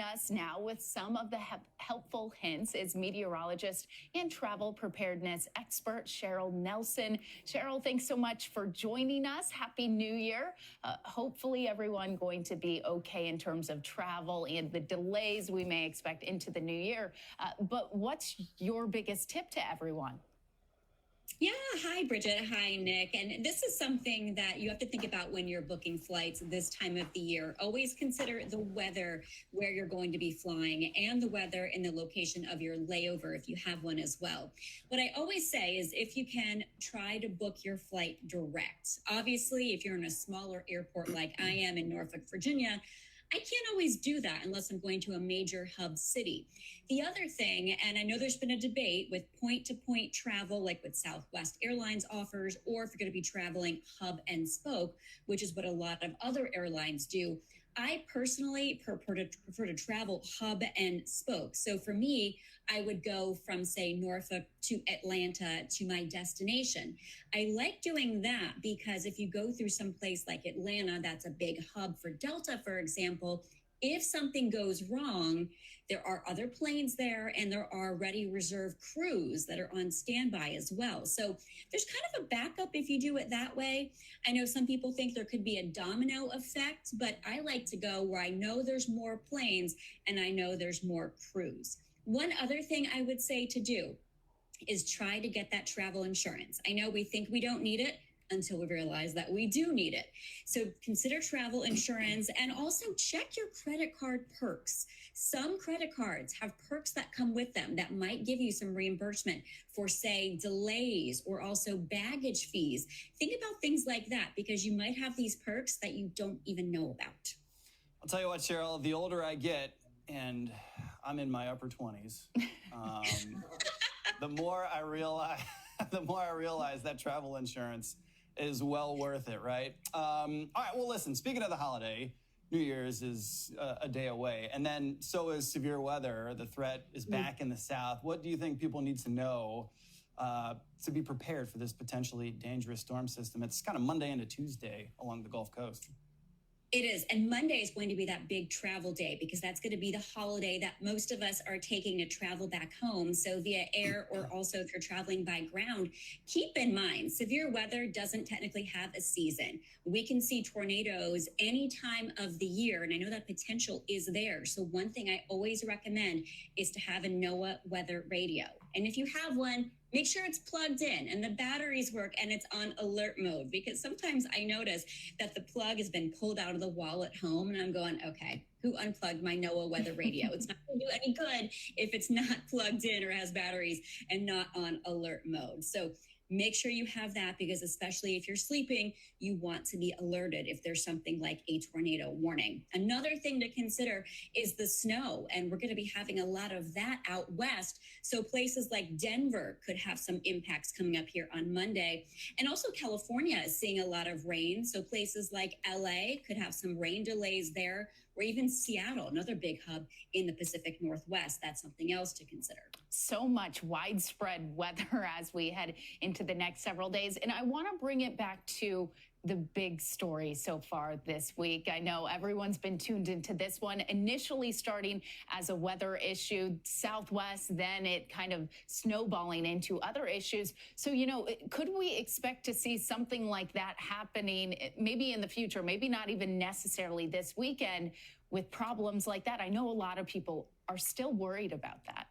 Us now with some of the helpful hints is meteorologist and travel preparedness expert Cheryl Nelson. Cheryl, thanks so much for joining us. Happy New Year. Hopefully everyone going to be okay in terms of travel and the delays we may expect into the new year. But what's your biggest tip to everyone? Yeah, hi, Bridget. Hi, Nick. And this is something that you have to think about when you're booking flights this time of the year. Always consider the weather where you're going to be flying and the weather in the location of your layover if you have one as well. What I always say is if you can, try to book your flight direct. Obviously, if you're in a smaller airport like I am in Norfolk, Virginia, I can't always do that unless I'm going to a major hub city. The other thing, and I know there's been a debate with point-to-point travel, like what Southwest Airlines offers, or if you're going to be traveling hub and spoke, which is what a lot of other airlines do. I personally prefer to travel hub and spoke. So for me, I would go from, say, Norfolk to Atlanta to my destination. I like doing that because if you go through some place like Atlanta, that's a big hub for Delta, for example. If something goes wrong, there are other planes there and there are ready reserve crews that are on standby as well. So there's kind of a backup if you do it that way. I know some people think there could be a domino effect, but I like to go where I know there's more planes and I know there's more crews. One other thing I would say to do is try to get that travel insurance. I know we think we don't need it until we realize that we do need it. So consider travel insurance and also check your credit card perks. Some credit cards have perks that come with them that might give you some reimbursement for, say, delays or also baggage fees. Think about things like that because you might have these perks that you don't even know about. I'll tell you what, Cheryl, the older I get, and I'm in my upper 20s, the more I realize that travel insurance is well worth it, right? All right, well, listen, speaking of the holiday, New Year's is a day away, and then so is severe weather. The threat is back in the South. What do you think people need to know to be prepared for this potentially dangerous storm system? It's kind of Monday into Tuesday along the Gulf Coast. It is. And Monday is going to be that big travel day because that's going to be the holiday that most of us are taking to travel back home. So via air or also if you're traveling by ground, keep in mind, severe weather doesn't technically have a season. We can see tornadoes any time of the year. And I know that potential is there. So one thing I always recommend is to have a NOAA weather radio. And if you have one, make sure it's plugged in and the batteries work and it's on alert mode because sometimes I notice that the plug has been pulled out of the wall at home and I'm going, okay, who unplugged my NOAA weather radio? It's not going to do any good if it's not plugged in or has batteries and not on alert mode. So make sure you have that because especially if you're sleeping, you want to be alerted if there's something like a tornado warning. Another thing to consider is the snow, and we're going to be having a lot of that out west. So places like Denver could have some impacts coming up here on Monday. And also California is seeing a lot of rain. So places like LA could have some rain delays there, or even Seattle, another big hub in the Pacific Northwest. That's something else to consider. So much widespread weather as we head into the next several days. And I want to bring it back to the big story so far this week. I know everyone's been tuned into this one, initially starting as a weather issue, Southwest, then it kind of snowballing into other issues. So, could we expect to see something like that happening maybe in the future, maybe not even necessarily this weekend with problems like that? I know a lot of people are still worried about that.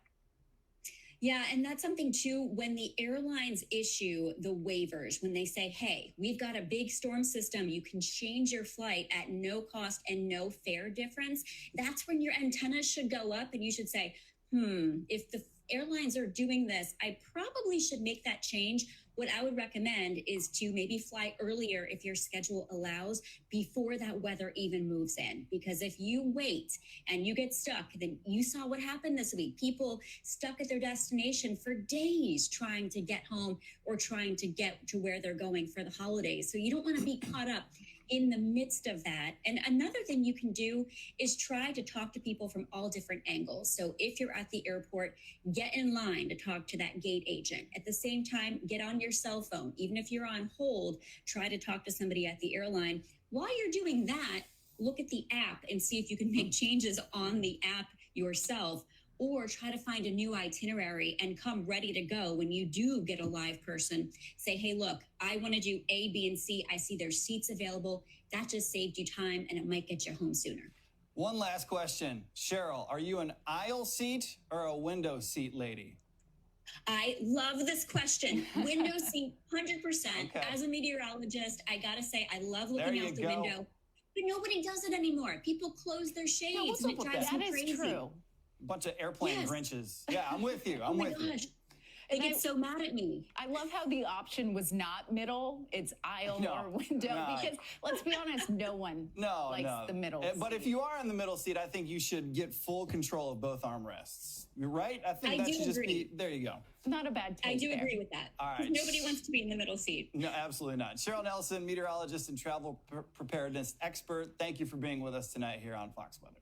Yeah, and that's something too, when the airlines issue the waivers, when they say, hey, we've got a big storm system, you can change your flight at no cost and no fare difference, that's when your antennas should go up and you should say, if the airlines are doing this, I probably should make that change. What I would recommend is to maybe fly earlier if your schedule allows before that weather even moves in. Because if you wait and you get stuck, then you saw what happened this week. People stuck at their destination for days trying to get home or trying to get to where they're going for the holidays. So you don't want to be caught up in the midst of that. And another thing you can do is try to talk to people from all different angles. So if you're at the airport, get in line to talk to that gate agent. At the same time, get on your cell phone. Even if you're on hold, try to talk to somebody at the airline. While you're doing that, look at the app and see if you can make changes on the app yourself, or try to find a new itinerary and come ready to go when you do get a live person. Say, hey, look, I want to do A, B, and C. I see there's seats available. That just saved you time, and it might get you home sooner. One last question. Cheryl, are you an aisle seat or a window seat lady? I love this question. Window seat, 100%. Okay. As a meteorologist, I got to say, I love There looking you out the go. window. But nobody does it anymore. People close their shades, Yeah, what's and up it with drives that? me That crazy. is true. Bunch of airplane Yes. Grinches. Yeah, I'm with you. Oh I'm my with you. gosh. They And get so mad at me. I love how the option was not middle, it's aisle No, or window, no. because let's be honest, no one No, likes no. the middle. But if you are in the middle seat, I think you should get full control of both armrests. You're right? I think I that do should just agree. be, there you go. Not a bad take I do there. agree with that. All right. Nobody wants to be in the middle seat. No, absolutely not. Cheryl Nelson, meteorologist and travel preparedness expert. Thank you for being with us tonight here on Fox Weather.